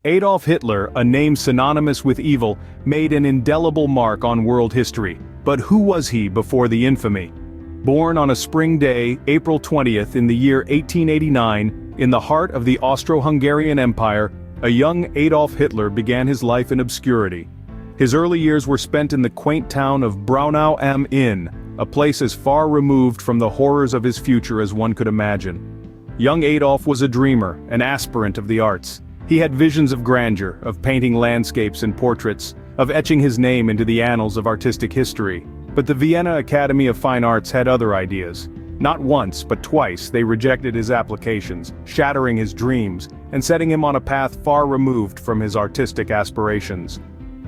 Adolf Hitler, a name synonymous with evil, made an indelible mark on world history. But who was he before the infamy? Born on a spring day, April 20th in the year 1889, in the heart of the Austro-Hungarian Empire, a young Adolf Hitler began his life in obscurity. His early years were spent in the quaint town of Braunau am Inn, a place as far removed from the horrors of his future as one could imagine. Young Adolf was a dreamer, an aspirant of the arts. He had visions of grandeur, of painting landscapes and portraits, of etching his name into the annals of artistic history. But the Vienna Academy of Fine Arts had other ideas. Not once, but twice, they rejected his applications, shattering his dreams, and setting him on a path far removed from his artistic aspirations.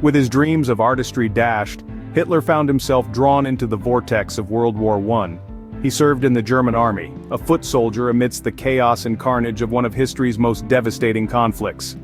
With his dreams of artistry dashed, Hitler found himself drawn into the vortex of World War I. He served in the German army, a foot soldier amidst the chaos and carnage of one of history's most devastating conflicts.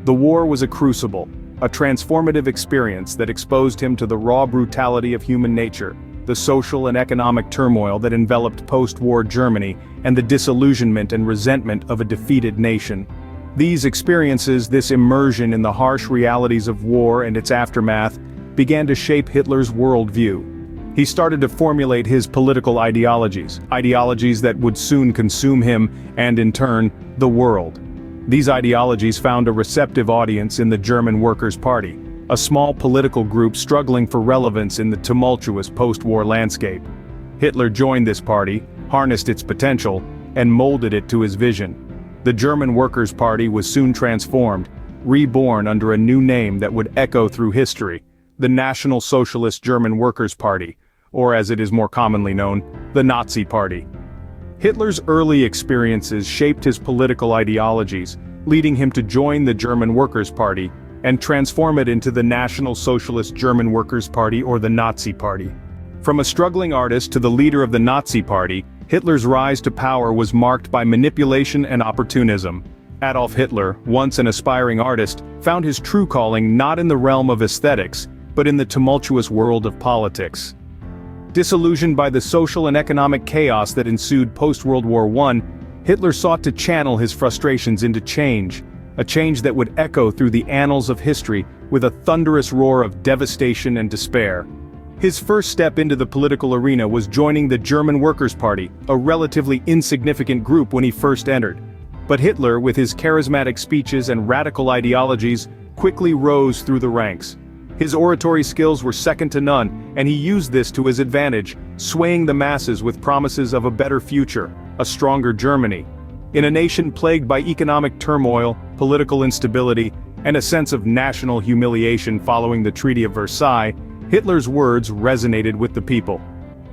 The war was a crucible, a transformative experience that exposed him to the raw brutality of human nature, the social and economic turmoil that enveloped post-war Germany, and the disillusionment and resentment of a defeated nation. These experiences, this immersion in the harsh realities of war and its aftermath, began to shape Hitler's worldview. He started to formulate his political ideologies that would soon consume him and, in turn, the world. These ideologies found a receptive audience in the German Workers' Party, a small political group struggling for relevance in the tumultuous post-war landscape. Hitler joined this party, harnessed its potential, and molded it to his vision. The German Workers' Party was soon transformed, reborn under a new name that would echo through history: the National Socialist German Workers' Party, or as it is more commonly known, the Nazi Party. Hitler's early experiences shaped his political ideologies, leading him to join the German Workers' Party and transform it into the National Socialist German Workers' Party, or the Nazi Party. From a struggling artist to the leader of the Nazi Party, Hitler's rise to power was marked by manipulation and opportunism. Adolf Hitler, once an aspiring artist, found his true calling not in the realm of aesthetics, but in the tumultuous world of politics. Disillusioned by the social and economic chaos that ensued post-World War I, Hitler sought to channel his frustrations into change, a change that would echo through the annals of history with a thunderous roar of devastation and despair. His first step into the political arena was joining the German Workers' Party, a relatively insignificant group when he first entered. But Hitler, with his charismatic speeches and radical ideologies, quickly rose through the ranks. His oratory skills were second to none, and he used this to his advantage, swaying the masses with promises of a better future, a stronger Germany. In a nation plagued by economic turmoil, political instability, and a sense of national humiliation following the Treaty of Versailles, Hitler's words resonated with the people.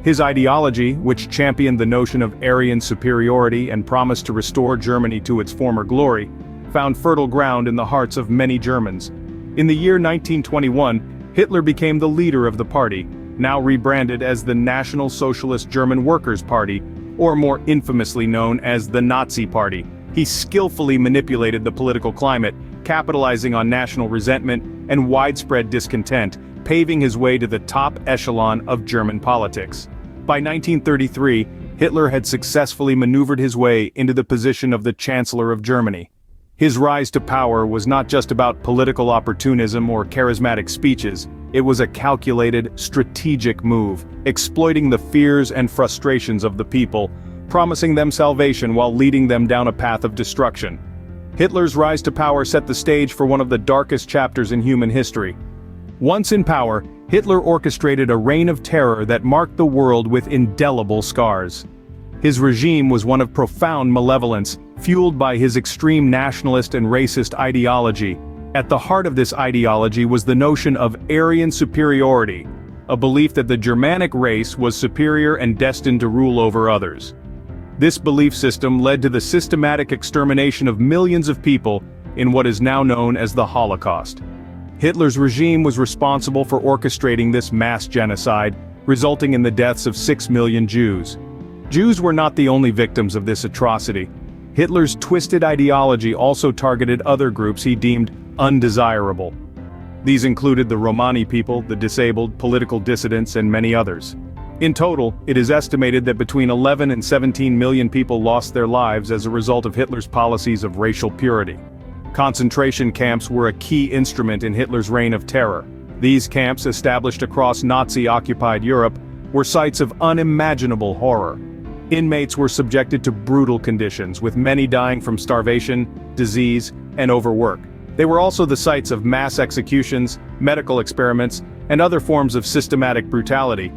His ideology, which championed the notion of Aryan superiority and promised to restore Germany to its former glory, found fertile ground in the hearts of many Germans. In the year 1921, Hitler became the leader of the party, now rebranded as the National Socialist German Workers' Party, or more infamously known as the Nazi Party. He skillfully manipulated the political climate, capitalizing on national resentment and widespread discontent, paving his way to the top echelon of German politics. By 1933, Hitler had successfully maneuvered his way into the position of the Chancellor of Germany. His rise to power was not just about political opportunism or charismatic speeches, it was a calculated, strategic move, exploiting the fears and frustrations of the people, promising them salvation while leading them down a path of destruction. Hitler's rise to power set the stage for one of the darkest chapters in human history. Once in power, Hitler orchestrated a reign of terror that marked the world with indelible scars. His regime was one of profound malevolence, fueled by his extreme nationalist and racist ideology. At the heart of this ideology was the notion of Aryan superiority, a belief that the Germanic race was superior and destined to rule over others. This belief system led to the systematic extermination of millions of people in what is now known as the Holocaust. Hitler's regime was responsible for orchestrating this mass genocide, resulting in the deaths of 6 million Jews. Jews were not the only victims of this atrocity. Hitler's twisted ideology also targeted other groups he deemed undesirable. These included the Romani people, the disabled, political dissidents, and many others. In total, it is estimated that between 11 and 17 million people lost their lives as a result of Hitler's policies of racial purity. Concentration camps were a key instrument in Hitler's reign of terror. These camps, established across Nazi-occupied Europe, were sites of unimaginable horror. Inmates were subjected to brutal conditions, with many dying from starvation, disease, and overwork. They were also the sites of mass executions, medical experiments, and other forms of systematic brutality.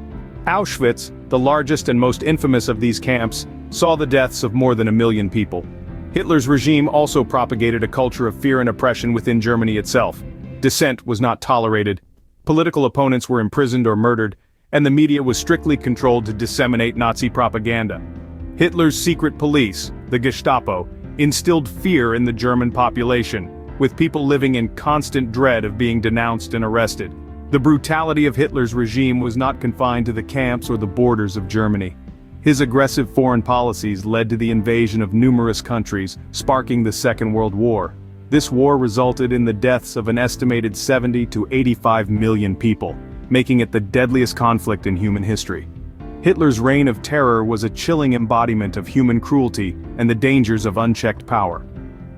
Auschwitz, the largest and most infamous of these camps, saw the deaths of more than 1 million people. Hitler's regime also propagated a culture of fear and oppression within Germany itself. Dissent was not tolerated, political opponents were imprisoned or murdered, and the media was strictly controlled to disseminate Nazi propaganda. Hitler's secret police, the Gestapo, instilled fear in the German population, with people living in constant dread of being denounced and arrested. The brutality of Hitler's regime was not confined to the camps or the borders of Germany. His aggressive foreign policies led to the invasion of numerous countries, sparking the Second World War. This war resulted in the deaths of an estimated 70 to 85 million people, making it the deadliest conflict in human history. Hitler's reign of terror was a chilling embodiment of human cruelty and the dangers of unchecked power.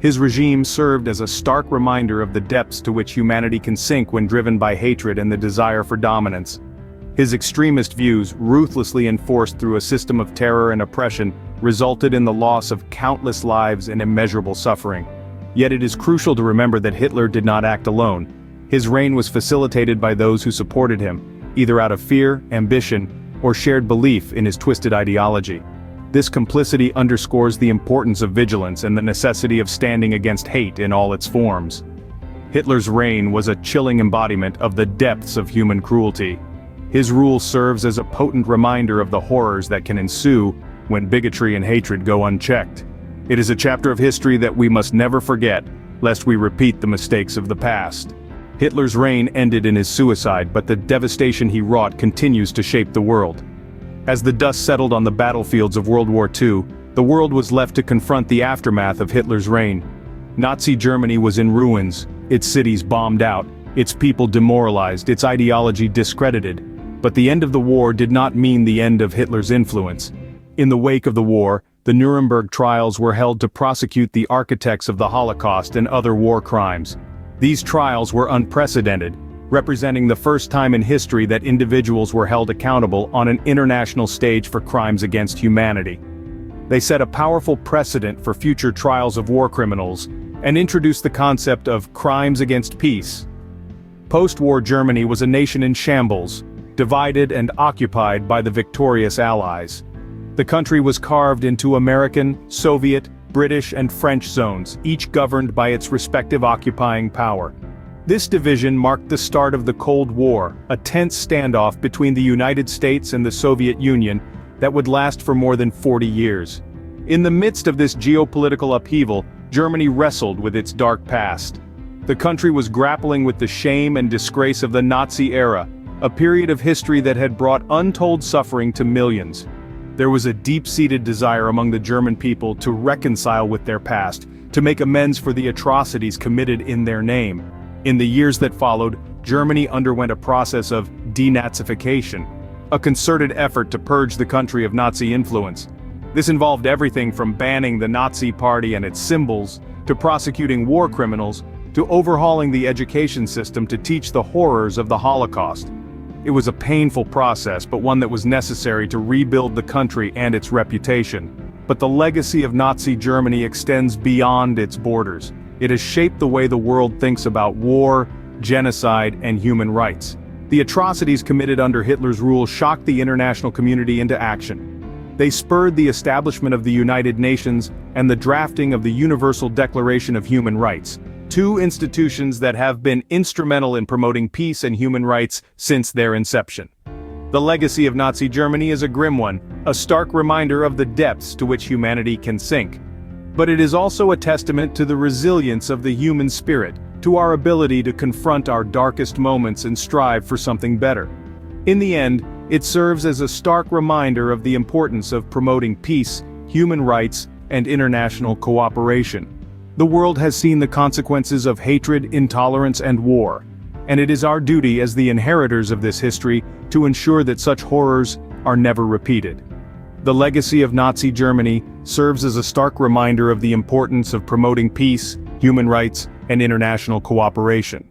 His regime served as a stark reminder of the depths to which humanity can sink when driven by hatred and the desire for dominance. His extremist views, ruthlessly enforced through a system of terror and oppression, resulted in the loss of countless lives and immeasurable suffering. Yet it is crucial to remember that Hitler did not act alone. His reign was facilitated by those who supported him, either out of fear, ambition, or shared belief in his twisted ideology. This complicity underscores the importance of vigilance and the necessity of standing against hate in all its forms. Hitler's reign was a chilling embodiment of the depths of human cruelty. His rule serves as a potent reminder of the horrors that can ensue when bigotry and hatred go unchecked. It is a chapter of history that we must never forget, lest we repeat the mistakes of the past. Hitler's reign ended in his suicide, but the devastation he wrought continues to shape the world. As the dust settled on the battlefields of World War II, the world was left to confront the aftermath of Hitler's reign. Nazi Germany was in ruins, its cities bombed out, its people demoralized, its ideology discredited. But the end of the war did not mean the end of Hitler's influence. In the wake of the war, the Nuremberg Trials were held to prosecute the architects of the Holocaust and other war crimes. These trials were unprecedented, representing the first time in history that individuals were held accountable on an international stage for crimes against humanity. They set a powerful precedent for future trials of war criminals, and introduced the concept of crimes against peace. Post-war Germany was a nation in shambles, divided and occupied by the victorious Allies. The country was carved into American, Soviet, British and French zones, each governed by its respective occupying power. This division marked the start of the Cold War, a tense standoff between the United States and the Soviet Union that would last for more than 40 years. In the midst of this geopolitical upheaval, Germany wrestled with its dark past. The country was grappling with the shame and disgrace of the Nazi era, a period of history that had brought untold suffering to millions. There was a deep-seated desire among the German people to reconcile with their past, to make amends for the atrocities committed in their name. In the years that followed, Germany underwent a process of denazification, a concerted effort to purge the country of Nazi influence. This involved everything from banning the Nazi Party and its symbols, to prosecuting war criminals, to overhauling the education system to teach the horrors of the Holocaust. It was a painful process, but one that was necessary to rebuild the country and its reputation. But the legacy of Nazi Germany extends beyond its borders. It has shaped the way the world thinks about war, genocide, and human rights. The atrocities committed under Hitler's rule shocked the international community into action. They spurred the establishment of the United Nations and the drafting of the Universal Declaration of Human Rights, two institutions that have been instrumental in promoting peace and human rights since their inception. The legacy of Nazi Germany is a grim one, a stark reminder of the depths to which humanity can sink. But it is also a testament to the resilience of the human spirit, to our ability to confront our darkest moments and strive for something better. In the end, it serves as a stark reminder of the importance of promoting peace, human rights, and international cooperation. The world has seen the consequences of hatred, intolerance, and war, and it is our duty as the inheritors of this history to ensure that such horrors are never repeated. The legacy of Nazi Germany serves as a stark reminder of the importance of promoting peace, human rights, and international cooperation.